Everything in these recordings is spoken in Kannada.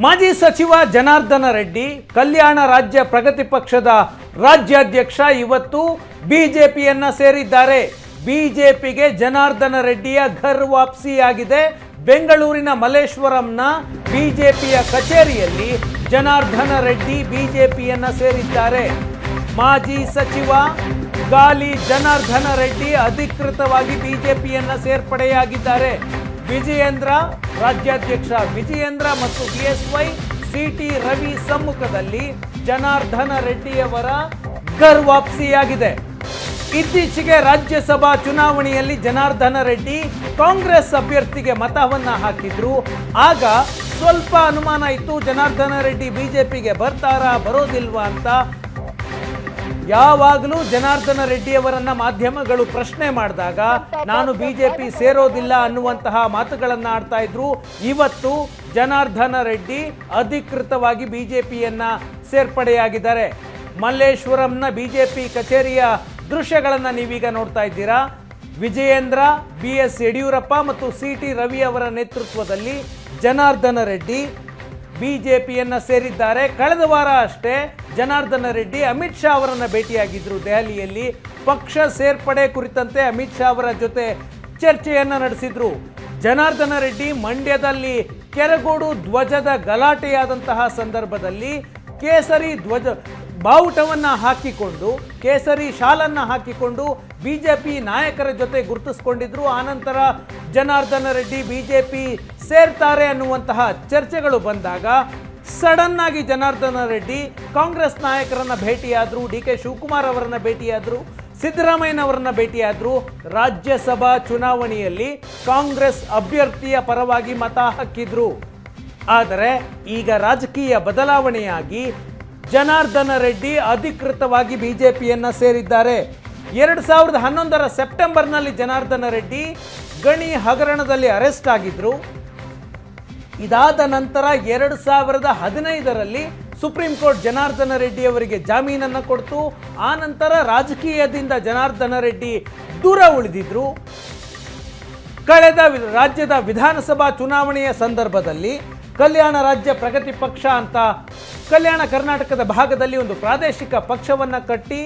ಮಾಜಿ ಸಚಿವ ಜನಾರ್ದನ ರೆಡ್ಡಿ ಕಲ್ಯಾಣ ರಾಜ್ಯ ಪ್ರಗತಿ ಪಕ್ಷದ ರಾಜ್ಯಾಧ್ಯಕ್ಷ ಇವತ್ತು ಬಿಜೆಪಿಯನ್ನ ಸೇರಿದ್ದಾರೆ. ಬಿಜೆಪಿಗೆ ಜನಾರ್ದನ ರೆಡ್ಡಿಯ ಘರ್ ವಾಪಸಿಯಾಗಿದೆ. ಬೆಂಗಳೂರಿನ ಮಲ್ಲೇಶ್ವರಂನ ಬಿಜೆಪಿಯ ಕಚೇರಿಯಲ್ಲಿ ಜನಾರ್ದನ ರೆಡ್ಡಿ ಬಿಜೆಪಿಯನ್ನ ಸೇರಿದ್ದಾರೆ. ಮಾಜಿ ಸಚಿವ ಗಾಲಿ ಜನಾರ್ದನ ರೆಡ್ಡಿ ಅಧಿಕೃತವಾಗಿ ಬಿಜೆಪಿಯನ್ನ ಸೇರ್ಪಡೆಯಾಗಿದ್ದಾರೆ. ವಿಜಯೇಂದ್ರ ರಾಜ್ಯಾಧ್ಯಕ್ಷ ವಿಜಯೇಂದ್ರ ಮತ್ತು ಬಿಎಸ್ವೈ ಸಿಟಿ ರವಿ ಸಮ್ಮುಖದಲ್ಲಿ ಜನಾರ್ದನ ರೆಡ್ಡಿಯವರ ಘರ್ ವಾಪಸಿಯಾಗಿದೆ. ಇತ್ತೀಚೆಗೆ ರಾಜ್ಯಸಭಾ ಚುನಾವಣೆಯಲ್ಲಿ ಜನಾರ್ದನ ರೆಡ್ಡಿ ಕಾಂಗ್ರೆಸ್ ಅಭ್ಯರ್ಥಿಗೆ ಮತವನ್ನ ಹಾಕಿದ್ರು. ಆಗ ಸ್ವಲ್ಪ ಅನುಮಾನ ಇತ್ತು, ಜನಾರ್ದನ ರೆಡ್ಡಿ ಬಿಜೆಪಿಗೆ ಬರ್ತಾರಾ ಬರೋದಿಲ್ವಾ ಅಂತ. ಯಾವಾಗಲೂ ಜನಾರ್ದನ ರೆಡ್ಡಿಯವರನ್ನ ಮಾಧ್ಯಮಗಳು ಪ್ರಶ್ನೆ ಮಾಡಿದಾಗ ನಾನು ಬಿಜೆಪಿ ಸೇರೋದಿಲ್ಲ ಅನ್ನುವಂತಹ ಮಾತುಗಳನ್ನು ಆಡ್ತಾ ಇದ್ರು. ಇವತ್ತು ಜನಾರ್ದನ ರೆಡ್ಡಿ ಅಧಿಕೃತವಾಗಿ ಬಿಜೆಪಿಯನ್ನ ಸೇರ್ಪಡೆಯಾಗಿದ್ದಾರೆ. ಮಲ್ಲೇಶ್ವರಂನ ಬಿಜೆಪಿ ಕಚೇರಿಯ ದೃಶ್ಯಗಳನ್ನು ನೀವೀಗ ನೋಡ್ತಾ ಇದ್ದೀರಾ. ವಿಜಯೇಂದ್ರ, BS ಯಡಿಯೂರಪ್ಪ ಮತ್ತು CT ರವಿ ಅವರ ನೇತೃತ್ವದಲ್ಲಿ ಜನಾರ್ದನ ರೆಡ್ಡಿ ಬಿಜೆಪಿಯನ್ನ ಸೇರಿದ್ದಾರೆ. ಕಳೆದ ವಾರ ಅಷ್ಟೇ ಜನಾರ್ದನ ರೆಡ್ಡಿ ಅಮಿತ್ ಶಾ ಅವರನ್ನು ಭೇಟಿಯಾಗಿದ್ದರು ದೆಹಲಿಯಲ್ಲಿ. ಪಕ್ಷ ಸೇರ್ಪಡೆ ಕುರಿತಂತೆ ಅಮಿತ್ ಶಾ ಅವರ ಜೊತೆ ಚರ್ಚೆಯನ್ನು ನಡೆಸಿದ್ರು. ಜನಾರ್ದನ ರೆಡ್ಡಿ ಮಂಡ್ಯದಲ್ಲಿ ಕೆರಗೋಡು ಧ್ವಜದ ಗಲಾಟೆಯಾದಂತಹ ಸಂದರ್ಭದಲ್ಲಿ ಕೇಸರಿ ಧ್ವಜ ಬಾವುಟವನ್ನು ಹಾಕಿಕೊಂಡು, ಕೇಸರಿ ಶಾಲನ್ನು ಹಾಕಿಕೊಂಡು ಬಿಜೆಪಿ ನಾಯಕರ ಜೊತೆ ಗುರುತಿಸಿಕೊಂಡಿದ್ರು. ಆನಂತರ ಜನಾರ್ದನ ರೆಡ್ಡಿ ಬಿಜೆಪಿ ಸೇರ್ತಾರೆ ಅನ್ನುವಂತಹ ಚರ್ಚೆಗಳು ಬಂದಾಗ ಸಡನ್ ಆಗಿ ಜನಾರ್ದನ ರೆಡ್ಡಿ ಕಾಂಗ್ರೆಸ್ ನಾಯಕರನ್ನ ಭೇಟಿಯಾದರು. DK ಶಿವಕುಮಾರ್ ಅವರನ್ನ ಭೇಟಿಯಾದರು, ಸಿದ್ದರಾಮಯ್ಯನವರನ್ನ ಭೇಟಿಯಾದರು. ರಾಜ್ಯಸಭಾ ಚುನಾವಣೆಯಲ್ಲಿ ಕಾಂಗ್ರೆಸ್ ಅಭ್ಯರ್ಥಿಯ ಪರವಾಗಿ ಮತ ಹಾಕಿದ್ರು. ಆದರೆ ಈಗ ರಾಜಕೀಯ ಬದಲಾವಣೆಯಾಗಿ ಜನಾರ್ದನ ರೆಡ್ಡಿ ಅಧಿಕೃತವಾಗಿ ಬಿಜೆಪಿಯನ್ನ ಸೇರಿದ್ದಾರೆ. 2011ರ ಸೆಪ್ಟೆಂಬರ್ನಲ್ಲಿ ಜನಾರ್ದನ ರೆಡ್ಡಿ ಗಣಿ ಹಗರಣದಲ್ಲಿ ಅರೆಸ್ಟ್ ಆಗಿದ್ರು. ಇದಾದ ನಂತರ 2015ರಲ್ಲಿ ಸುಪ್ರೀಂ ಕೋರ್ಟ್ ಜನಾರ್ದನ ರೆಡ್ಡಿ ಅವರಿಗೆ ಜಾಮೀನನ್ನು ಕೊಡ್ತು. ಆ ನಂತರ ರಾಜಕೀಯದಿಂದ ಜನಾರ್ದನ ರೆಡ್ಡಿ ದೂರ ಉಳಿದಿದ್ರು. ಕಳೆದ ರಾಜ್ಯದ ವಿಧಾನಸಭಾ ಚುನಾವಣೆಯ ಸಂದರ್ಭದಲ್ಲಿ ಕಲ್ಯಾಣ ರಾಜ್ಯ ಪ್ರಗತಿ ಪಕ್ಷ ಅಂತ ಕಲ್ಯಾಣ ಕರ್ನಾಟಕದ ಭಾಗದಲ್ಲಿ ಒಂದು ಪ್ರಾದೇಶಿಕ ಪಕ್ಷವನ್ನು ಕಟ್ಟಿ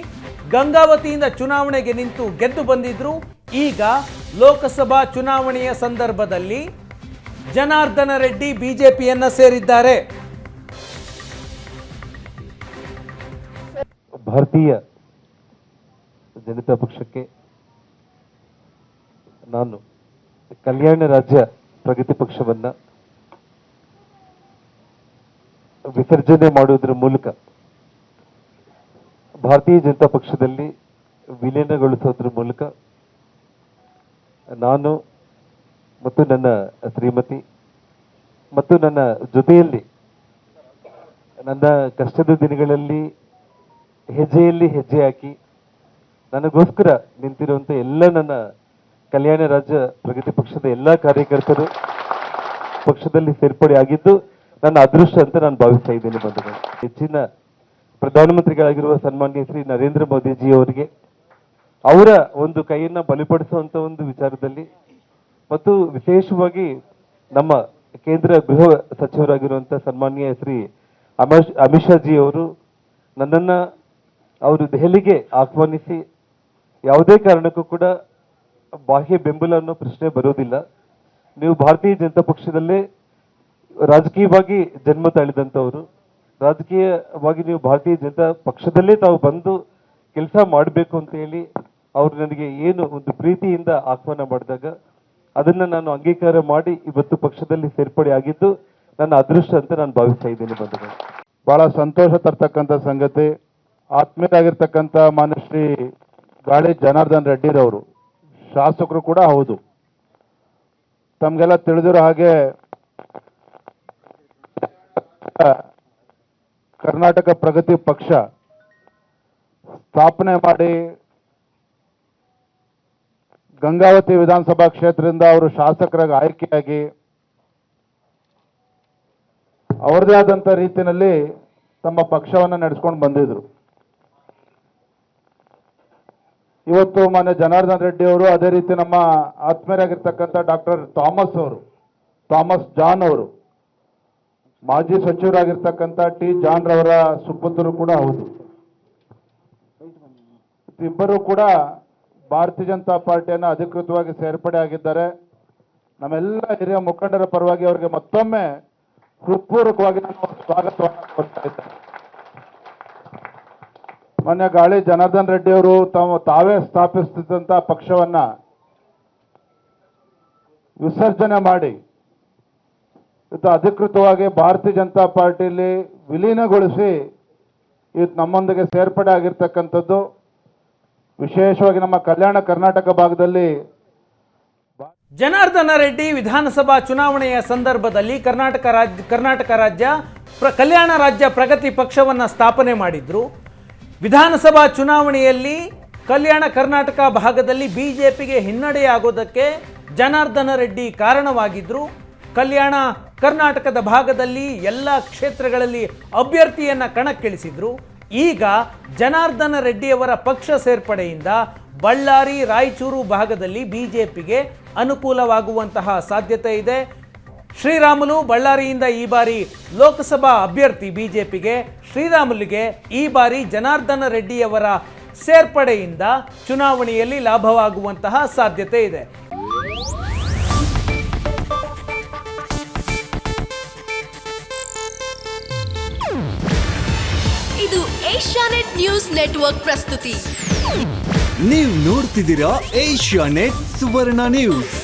ಗಂಗಾವತಿಯಿಂದ ಚುನಾವಣೆಗೆ ನಿಂತು ಗೆದ್ದು ಬಂದಿದ್ರು. ಈಗ ಲೋಕಸಭಾ ಚುನಾವಣೆಯ ಸಂದರ್ಭದಲ್ಲಿ ಜನಾರ್ದನ ರೆಡ್ಡಿ ಬಿಜೆಪಿಯನ್ನ ಸೇರಿದ್ದಾರೆ. ಭಾರತೀಯ ಜನತಾ ಪಕ್ಷಕ್ಕೆ ನಾನು ಕಲ್ಯಾಣ ರಾಜ್ಯ ಪ್ರಗತಿ ಪಕ್ಷವನ್ನ ವಿಸರ್ಜನೆ ಮಾಡುವುದರ ಮೂಲಕ ಭಾರತೀಯ ಜನತಾ ಪಕ್ಷದಲ್ಲಿ ವಿಲೀನಗೊಳಿಸೋದ್ರ ಮೂಲಕ ನಾನು ಮತ್ತು ನನ್ನ ಶ್ರೀಮತಿ ಮತ್ತು ನನ್ನ ಜೊತೆಯಲ್ಲಿ ನನ್ನ ಕಷ್ಟದ ದಿನಗಳಲ್ಲಿ ಹೆಜ್ಜೆಯಲ್ಲಿ ಹೆಜ್ಜೆ ಹಾಕಿ ನನಗೋಸ್ಕರ ನಿಂತಿರುವಂಥ ಎಲ್ಲ ನನ್ನ ಕಲ್ಯಾಣ ರಾಜ್ಯ ಪ್ರಗತಿ ಪಕ್ಷದ ಎಲ್ಲ ಕಾರ್ಯಕರ್ತರು ಪಕ್ಷದಲ್ಲಿ ಸೇರ್ಪಡೆ ಆಗಿದ್ದು ನನ್ನ ಅದೃಷ್ಟ ಅಂತ ನಾನು ಭಾವಿಸ್ತಾ ಇದ್ದೇನೆ. ಬಂಧುಗಳು, ಹೆಚ್ಚಿನ ಪ್ರಧಾನಮಂತ್ರಿಗಳಾಗಿರುವ ಸನ್ಮಾನ್ಯ ಶ್ರೀ ನರೇಂದ್ರ ಮೋದಿಜಿ ಅವರಿಗೆ ಅವರ ಒಂದು ಕೈಯನ್ನ ಬಲಿಪಡಿಸುವಂತ ಒಂದು ವಿಚಾರದಲ್ಲಿ ಮತ್ತು ವಿಶೇಷವಾಗಿ ನಮ್ಮ ಕೇಂದ್ರ ಗೃಹ ಸಚಿವರಾಗಿರುವಂಥ ಸನ್ಮಾನ್ಯ ಶ್ರೀ ಅಮಿತ್ ಶಾ ಜಿ ಅವರು ನನ್ನನ್ನ ಅವರು ದೆಹಲಿಗೆ ಆಹ್ವಾನಿಸಿ ಯಾವುದೇ ಕಾರಣಕ್ಕೂ ಕೂಡ ಬಾಹ್ಯ ಬೆಂಬಲ ಅನ್ನೋ ಪ್ರಶ್ನೆ ಬರೋದಿಲ್ಲ, ನೀವು ಭಾರತೀಯ ಜನತಾ ಪಕ್ಷದಲ್ಲೇ ರಾಜಕೀಯವಾಗಿ ಜನ್ಮ ತಾಳಿದಂಥವರು, ರಾಜಕೀಯವಾಗಿ ನೀವು ಭಾರತೀಯ ಜನತಾ ಪಕ್ಷದಲ್ಲೇ ತಾವು ಬಂದು ಕೆಲಸ ಮಾಡಬೇಕು ಅಂತ ಹೇಳಿ ಅವರು ನನಗೆ ಏನು ಒಂದು ಪ್ರೀತಿಯಿಂದ ಆಹ್ವಾನ ಮಾಡಿದಾಗ ಅದನ್ನ ನಾನು ಅಂಗೀಕಾರ ಮಾಡಿ ಇವತ್ತು ಪಕ್ಷದಲ್ಲಿ ಸೇರ್ಪಡೆ ಆಗಿದ್ದು ನನ್ನ ಅದೃಷ್ಟ ಅಂತ ನಾನು ಭಾವಿಸ್ತಾ ಇದ್ದೇನೆ. ಬಂಧುಗಳು, ಬಹಳ ಸಂತೋಷ ತರ್ತಕ್ಕಂಥ ಸಂಗತಿ, ಆತ್ಮೀಯರಾಗಿರ್ತಕ್ಕಂಥ ಮಾನ್ಯ ಶ್ರೀ ಗಾಳಿ ಜನಾರ್ದನ್ ರೆಡ್ಡಿರವರು ಶಾಸಕರು ಕೂಡ ಹೌದು. ತಮಗೆಲ್ಲ ತಿಳಿದಿರೋ ಹಾಗೆ ಕರ್ನಾಟಕ ಪ್ರಗತಿ ಪಕ್ಷ ಸ್ಥಾಪನೆ ಮಾಡಿ ಗಂಗಾವತಿ ವಿಧಾನಸಭಾ ಕ್ಷೇತ್ರದಿಂದ ಅವರು ಶಾಸಕರಾಗಿ ಆಯ್ಕೆಯಾಗಿ ಅವರದೇ ಆದಂಥ ರೀತಿಯಲ್ಲಿ ತಮ್ಮ ಪಕ್ಷವನ್ನು ನಡೆಸ್ಕೊಂಡು ಬಂದಿದ್ರು. ಇವತ್ತು ಮಾನ್ಯ ಜನಾರ್ದನ್ ರೆಡ್ಡಿ ಅವರು, ಅದೇ ರೀತಿ ನಮ್ಮ ಆತ್ಮೀಯರಾಗಿರ್ತಕ್ಕಂಥ ಡಾಕ್ಟರ್ ಥಾಮಸ್ ಜಾನ್ ಅವರು ಮಾಜಿ ಸಚಿವರಾಗಿರ್ತಕ್ಕಂಥ ಟಿ ಜಾನ್ ರವರ ಸುಪುತ್ರರು ಕೂಡ ಹೌದು. ಇಬ್ಬರು ಕೂಡ ಭಾರತೀಯ ಜನತಾ ಪಾರ್ಟಿಯನ್ನು ಅಧಿಕೃತವಾಗಿ ಸೇರ್ಪಡೆ ಆಗಿದ್ದಾರೆ. ನಮ್ಮೆಲ್ಲ ಹಿರಿಯ ಮುಖಂಡರ ಪರವಾಗಿ ಅವರಿಗೆ ಮತ್ತೊಮ್ಮೆ ಹೃತ್ಪೂರ್ವಕವಾಗಿ ನಾನು ಸ್ವಾಗತವನ್ನು ಕೊಡ್ತಾ ಇದ್ದೇನೆ. ಮೊನ್ನೆ ಗಾಳಿ ಜನಾರ್ದನ್ ರೆಡ್ಡಿ ಅವರು ತಾವೇ ಸ್ಥಾಪಿಸುತ್ತಿದ್ದಂಥ ಪಕ್ಷವನ್ನ ವಿಸರ್ಜನೆ ಮಾಡಿ ಇವತ್ತು ಅಧಿಕೃತವಾಗಿ ಭಾರತೀಯ ಜನತಾ ಪಾರ್ಟಿಯಲ್ಲಿ ವಿಲೀನಗೊಳಿಸಿ ಇವತ್ತು ನಮ್ಮೊಂದಿಗೆ ಸೇರ್ಪಡೆ ಆಗಿರ್ತಕ್ಕಂಥದ್ದು. ವಿಶೇಷವಾಗಿ ನಮ್ಮ ಕಲ್ಯಾಣ ಕರ್ನಾಟಕ ಭಾಗದಲ್ಲಿ ಜನಾರ್ದನ ರೆಡ್ಡಿ ವಿಧಾನಸಭಾ ಚುನಾವಣೆಯ ಸಂದರ್ಭದಲ್ಲಿ ಕರ್ನಾಟಕ ರಾಜ್ಯ ಕಲ್ಯಾಣ ರಾಜ್ಯ ಪ್ರಗತಿ ಪಕ್ಷವನ್ನು ಸ್ಥಾಪನೆ ಮಾಡಿದ್ರು. ವಿಧಾನಸಭಾ ಚುನಾವಣೆಯಲ್ಲಿ ಕಲ್ಯಾಣ ಕರ್ನಾಟಕ ಭಾಗದಲ್ಲಿ ಬಿಜೆಪಿಗೆ ಹಿನ್ನಡೆಯಾಗೋದಕ್ಕೆ ಜನಾರ್ದನ ರೆಡ್ಡಿ ಕಾರಣವಾಗಿದ್ದರು. ಕಲ್ಯಾಣ ಕರ್ನಾಟಕದ ಭಾಗದಲ್ಲಿ ಎಲ್ಲ ಕ್ಷೇತ್ರಗಳಲ್ಲಿ ಅಭ್ಯರ್ಥಿಯನ್ನು ಕಣಕ್ಕಿಳಿಸಿದ್ರು. ಈಗ ಜನಾರ್ದನ ರೆಡ್ಡಿಯವರ ಪಕ್ಷ ಸೇರ್ಪಡೆಯಿಂದ ಬಳ್ಳಾರಿ ರಾಯಚೂರು ಭಾಗದಲ್ಲಿ ಬಿಜೆಪಿಗೆ ಅನುಕೂಲವಾಗುವಂತಹ ಸಾಧ್ಯತೆ ಇದೆ. ಶ್ರೀರಾಮುಲು ಬಳ್ಳಾರಿಯಿಂದ ಈ ಬಾರಿ ಲೋಕಸಭಾ ಅಭ್ಯರ್ಥಿ ಬಿಜೆಪಿಗೆ. ಶ್ರೀರಾಮುಲುಗೆ ಈ ಬಾರಿ ಜನಾರ್ದನ ರೆಡ್ಡಿಯವರ ಸೇರ್ಪಡೆಯಿಂದ ಚುನಾವಣೆಯಲ್ಲಿ ಲಾಭವಾಗುವಂತಹ ಸಾಧ್ಯತೆ ಇದೆ. ಇದು ಏಷ್ಯಾನೆಟ್ ನ್ಯೂಸ್ ನೆಟ್ವರ್ಕ್ ಪ್ರಸ್ತುತಿ. ನೀವು ನೋಡ್ತಿದ್ದೀರಾ ಏಷ್ಯಾನೆಟ್ ಸುವರ್ಣ ನ್ಯೂಸ್.